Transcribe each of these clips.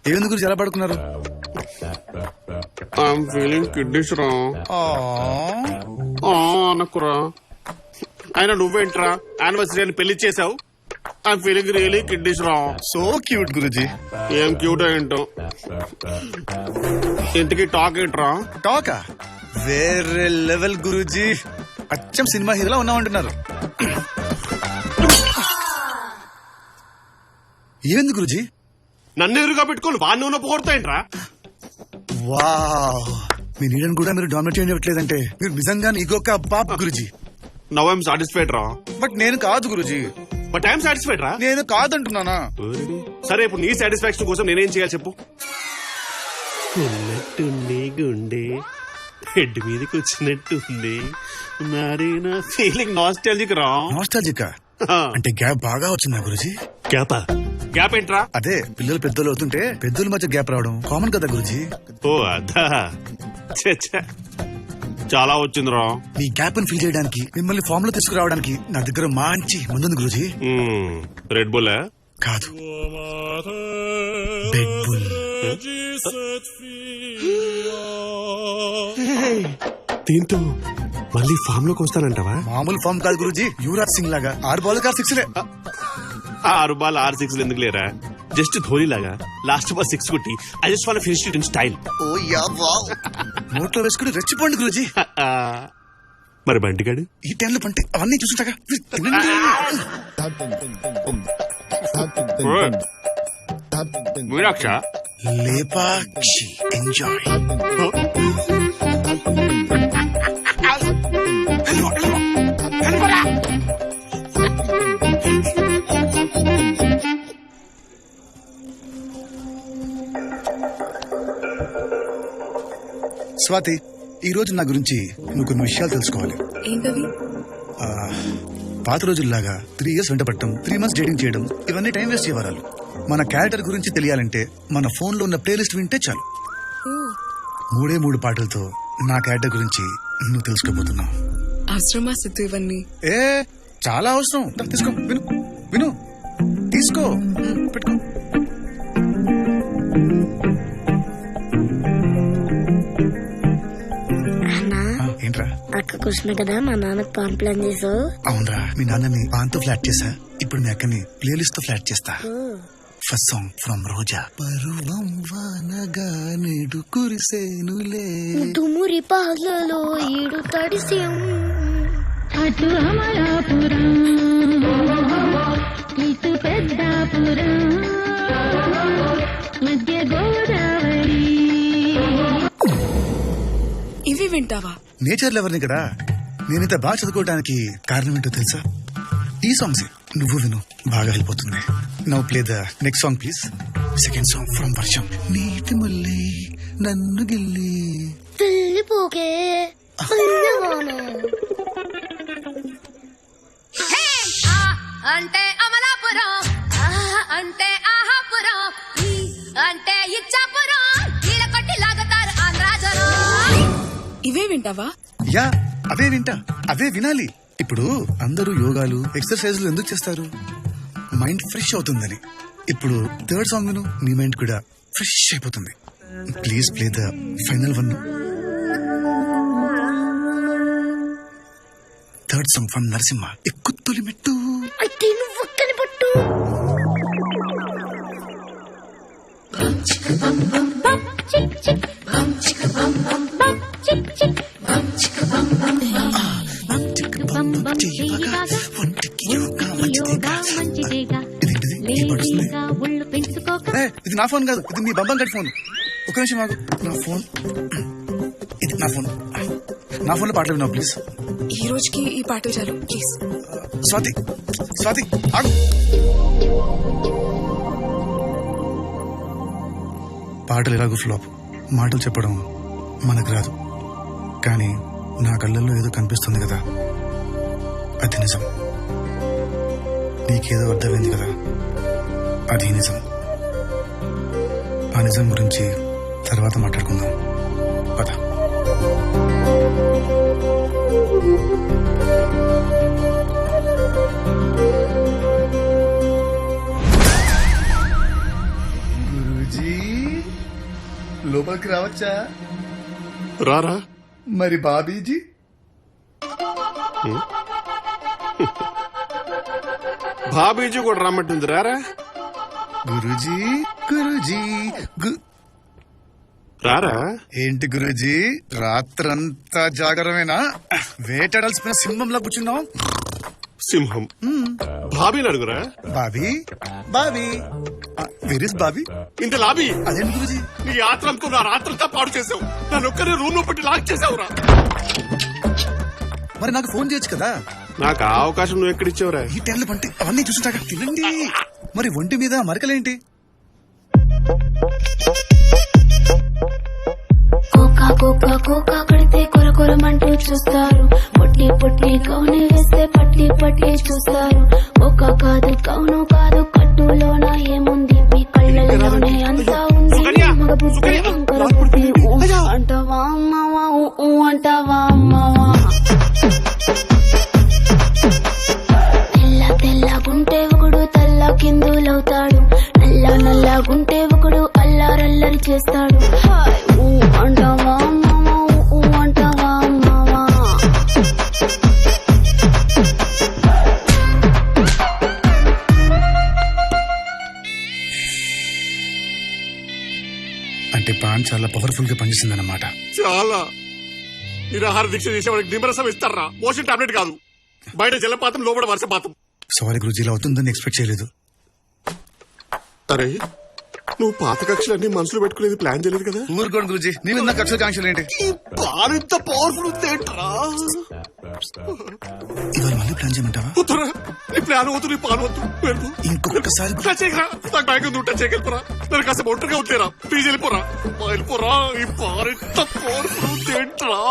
ఏముంది గురించి ఎలా పడుకున్నారు? ఐఎమ్ ఫీలింగ్ కిడ్నీస్ రా అనకురా. అయినా నువ్వేంట్రా యానివర్సరీ అని పెళ్లి చేసావు? ఐఎమ్ ఫీలింగ్ రియలీ కిడ్నీస్ రా. So cute Guruji. ఏం క్యూట్ ఏంటో. ఇంటికి టాక్ ఏంట్రా? టాకా వేరే లెవెల్ గురుజీ. అచ్చం సినిమా హీరోలా ఉన్నామంటున్నారు. ఏమైంది గురుజీ? నన్ను ఎదురుగా పెట్టుకోను వాడిని ఉన్న పోగొడతాయంట్రా. వావ్, మీ నీడని కూడా మీరు డామినేట్ చేయట్లేదంటే మీరు నిజంగానే ఇగోక బాప్ గురుజీ. నవ్ ఐఎమ్ సాటిస్ఫైడ్ రా. బట్ నేను కాదు గురుజీ. బట్ ఐఎమ్ సాటిస్ఫైడ్ రా. నేను కాదంటున్నానా? సరే ఇప్పుడు నీ సాటిస్ఫాక్షన్ కోసం నేనేం చేయాలి చెప్పు. ఉన్నట్టుంది గుండె హెడ్ మీదకి వచ్చినట్టుంది మరి నా ఫీలింగ్ నాస్టాలజిక్ రా. నాస్టాలజిక్ అంటే గ్యాప్ బాగా వచ్చిందా గురుజీ? గ్యాపా? గ్యాప్ ఏంట్రా? అదే పిల్లలు పెద్దలు అవుతుంటే పెద్దల మధ్య గ్యాప్ రావడం కామన్ కదా గురుజీ. ఓ అదా చాలా వచ్చిందిరా. మీ గ్యాప్ ని ఫిల్ చేయడానికి మిమ్మల్ని ఫామ్ లో తీసుకురావడానికి నా దగ్గర మంచి ముందుంది గురుజీ. రెడ్ బుల్ కాదు, బెడ్ బుల్. దీంతో మళ్ళీ ఫామ్ లోకి వస్తానంటావా? మామూలు ఫామ్ కాదు గురుజీ, యువరాజ్ సింగ్ లాగా 6 బాల్ 6 6 బాల్ 6 6 ఎందుకు లేరా? జస్ట్ ధోని లాగా లాస్ట్ బాల్ 6 కొట్టి I just want finish it in style. Oh yeah wow, నోట్లో వేసుకుని రెచ్చిపోండి గురుజీ. మరి బంటిగాడు ఈ టైంలో పంటే అవన్నీ చూసుంటాగా. మీనాక్ష లేపాక్షి ఎంజాయ్. స్వాతి, ఈ రోజు నా గురించి నువ్వు కొన్ని విషయాలు తెలుసుకోవాలి. ఏంటవి? పాత రోజుల్లాగా 3 years వెంట పట్టడం, 3 months డేటింగ్ చేయడం ఇవన్నీ టైం వేస్ట్ చేయవరాలు. మన క్యారెక్టర్ గురించి తెలియాలంటే మన ఫోన్ లో ఉన్న ప్లేలిస్ట్ వింటే చాలు. 3 పాటలతో నా క్యారెక్టర్ గురించి నువ్వు తెలుసుకోబోతున్నావు. అవసరమా సిద్ధు ఇవన్నీ? ఏ చాలా అవసరం. తీసుకో, విను విను, తీసుకో, పెట్టుకో. ఏంట్రా? అక్క కృష్ణ కదా మా నాన్నకు పాన్ ప్లాన్ చేసావు. అవునరా, మీ నాన్నని పాన్తో ఫ్లాట్ చేసా. ఇప్పుడు మీ అక్కని ప్లేలిస్ట్ తో ఫ్లాట్ చేస్తా. ఫస్ట్ సాంగ్ ఫ్రమ్ రోజా. పరువం వానగా నేడు కురిసేనులే, తుమురి పాలలో ఈడు తడిసేం, అటు అమలాపురం ఇటు పెద్దాపురం మధ్య గోదావరి. ఇవి వింటావా? నేచర్ లెవర్ని కదా. నేనింత బాగా చదువుకోవడానికి కారణం ఏంటో తెలుసా? ఈ సాంగ్స్ నువ్వు విను, బాగా వెళ్ళిపోతుంది. Now play the next song please. Second song from వర్షం. నీటి ముల్లి నన్ను గిల్లి వెళ్ళిపోకే అంటే అమలాపురం, అంటే ఆహాపురం, అంటే ఇచ్చాపురం, ఈల కొట్టి లాగుతారు ఆంధ్రాజరం. ఇవే వింటావా? యా, అవే వింటా, అవే వినాలి. ఇప్పుడు అందరూ యోగాలు ఎక్సర్సైజ్లు ఎందుకు చేస్తారు? మైండ్ ఫ్రెష్ అవుతుందని. ఇప్పుడు థర్డ్ సాంగ్ విను, నీ మైండ్ కూడా ఫ్రెష్ అయిపోతుంది. Please play the final one. Third song from Narasimha. ఎక్కు తొలి మెట్టు. అయితే నువ్వు ఒక్కని పట్టు. ఇది నా ఫోన్ కాదు, ఇది మీ బంబం గడి ఫోన్. ఒక నిమిషం ఆగు. నా ఫోన్, ఇది నా ఫోన్. నా ఫోన్ లో పాటలు విన్నావు ప్లీజ్. ఈ రోజుకి ఈ పాటలు చాలు ప్లీజ్. స్వాతి, స్వాతి ఆగు. పాటలు ఎలాగో ఫ్లాప్. మాటలు చెప్పడం మనకు రాదు, కానీ నా కళ్ళల్లో ఏదో కనిపిస్తుంది కదా, అది నిజం. నీకేదో అర్థమైంది కదా, అది నిజం. ఆ నిజం గురించి తర్వాత మాట్లాడుకుందాం, పద. లోకి రావచ్చా? రారా. మరి బాబీజీ? బాబీజీ కూడా రమ్మంటుంది, రారా. గురూజీ గురూజీ రారా. ఏంటి గురూజీ, రాత్రంతా జాగరమేనా? వేటాడాల్సిన సింహంలో కూర్చున్నావు. సింహం బాబీని అడుగురా. Bobby Bobby where is Bobby? ఇంత లాబీ. అదేంటి గురూజీ? నీ యాత్రంతో నా రాత్రంతా పాడు చేసావు. నన్ను ఒక్కరే రూమ్ లో పెట్టి లాక్ చేసావురా. మరి నాకు ఫోన్ చేయొచ్చు కదా. నాకు ఆ అవకాశం నువ్వు ఎక్కడిచ్చావురా? ఈ టైంలో పంటి అవన్నీ చూసుంటాక తినండి. మరి ఒంటి మీద మరకలేంటి? కోకా కోకా కోకా కడితే కొరకొరమంటూ చూస్తారు. పొట్టి పొట్టి కౌని వేస్తే పట్టి పట్టి చూస్తారు. కోకా కాదు కౌను కాదు కట్టులోన ఏముంది? మీ కళ్ళల్లోనే అంతా ఉంది. మగ బుద్ధి వంకర బుద్ధి. అంటావా అమ్మవా? అంటావా అమ్మవా? తెల్ల తెల్లగుంటే ఒకడు తెల్ల కిందులవుతాడు. నల్ల నల్లగుంటే ఒకడు అల్లారల్లరి చేస్తాడు. హాయ్ ఊ అంటావా అమ్మవా? ఊ అంటావా అమ్మవా? అంటే పాన్ చాలా పవర్ఫుల్ గా పనిచేసింది అన్నమాట. చాలా. నిరాహార దీక్ష చేసేవాడికి నిమ్మరసం ఇస్తారా? మోషన్ టాబ్లెట్ కాదు. బయట జలపాతం, లోపల వర్షపాతం. సారీ గురూజీ, ఇలా అవుతుందని ఎక్స్పెక్ట్ చేయలేదు. అరే, నువ్వు పాత కక్షలన్నీ మనసులో పెట్టుకునేది ప్లాన్ చేయలేదు కదా? ఊరుకోండి గురూజీ, నీ మీద నాకు కక్షల కాంక్షలు ఏంటి? ఈ ప్లాన్ ఇంత పవర్ఫుల్ ఉందేంట్రా? ఇవాళ మళ్ళీ ప్లాన్ చేయమంటావా? వద్దురా, నీ ప్లాన్ వద్దు, నీ పాన్ వద్దు. వెళ్ళు. ఇంకొకసారి టచ్ చేయకురా. నాకు బ్యాగ్ ఉంది, టచ్ చేయగలిపోరా. నేను కాస్త ఒంటరిగా వద్దేరా. ప్లీజ్ వెళ్ళిపోరా. వెళ్ళిపోరా. ఈ ప్లాన్ ఇంత పవర్ఫుల్ ఉందేంట్రా?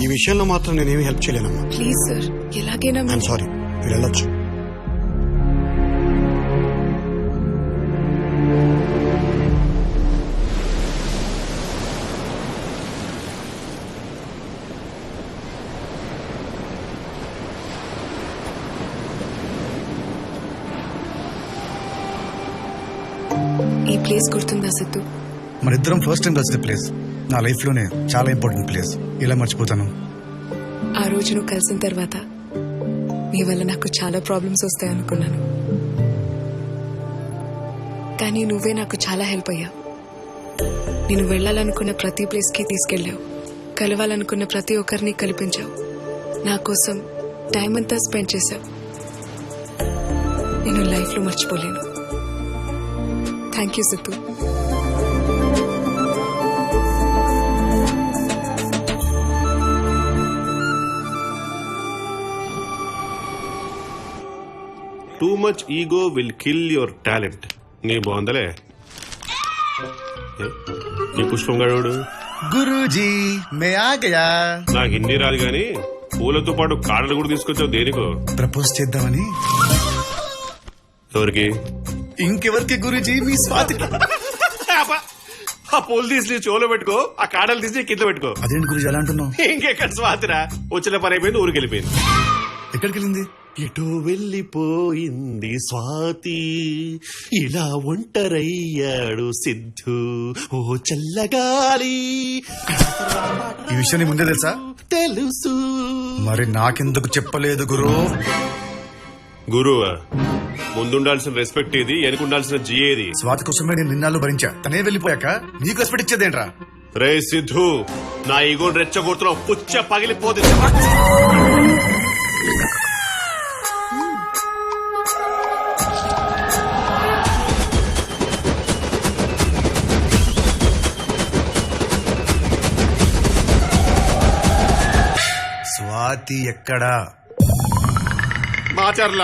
ఈ విషయంలో మాత్రం నేనేమి హెల్ప్ చేయలేనమ్మా. ప్లీజ్ సార్, ఎలాగైనా ఐఎమ్ సారీ, మీరు వెళ్ళొచ్చు. ఈ ప్లేస్ గుర్తుందా సిద్ధు? మరిద్దరం ఫస్ట్ టైం కలిసిన ప్లేస్. నా లైఫ్ లోనే చాలా ఇంపార్టెంట్ ప్లేస్. ఇలా మర్చిపోతాను? ఆ రోజు నువ్వు కలిసిన తర్వాత నీ వల్ల నాకు చాలా ప్రాబ్లమ్స్ వస్తాయి అనుకున్నాను. కానీ నువ్వే నాకు చాలా హెల్ప్ అయ్యావు. నేను వెళ్ళాలనుకున్న ప్రతి ప్లేస్ కి తీసుకెళ్ళావు. కలవాలనుకున్న ప్రతి ఒక్కరిని కల్పించావు. నా కోసం టైం అంతా స్పెండ్ చేశావు. నేను లైఫ్ లో మర్చిపోలేను. Thank you Siddhu. Too much ego will kill your talent. నీ బాగుందలే. ఈ పుష్పం గడు. గురూజీ మే ఆ గయా. నాకు హిందీ రాదు గాని పూలతో పాటు కాడలు కూడా తీసుకొచ్చావు. దేనికో? ప్రపోజ్ చేద్దామని. ఎవరికి? ఇంకెవరికి గురూజీ? మీ స్వాతికి. ఆ పూలు తీసి చెవులో పెట్టుకో, ఆ కాడలు తీసి కింద పెట్టుకో. అదేంటి గురూజీ అలా అంటున్నావు? ఇంకెక్కడ స్వాతిరా? వచ్చిన పని అయిపోయింది, ఊరికి వెళ్ళిపోయింది. ఎక్కడికి వెళ్ళింది? ఎటో వెళ్ళిపోయింది స్వాతి, ఇలా ఒంటరయ్యాడు సిద్ధు. ఓ చల్లగాలి. ఈ విషయాన్ని ముందే తెలుసా? తెలుసు. మరి నాకెందుకు చెప్పలేదు గురు? గురువా? ముందుండాల్సిన రెస్పెక్ట్ ఇది, వెనుకుండాల్సిన జియేది. స్వాతి కోసమే నేను నిన్నాళ్ళు భరించా. తనే వెళ్ళిపోయాక నీకు రెస్పెక్ట్ ఇచ్చేదేంట్రా? రే సిద్ధు, నా ఈగోని రెచ్చగొడుతున్నావు. పుచ్చ పగిలిపోతే. స్వాతి ఎక్కడా? మాచర్ల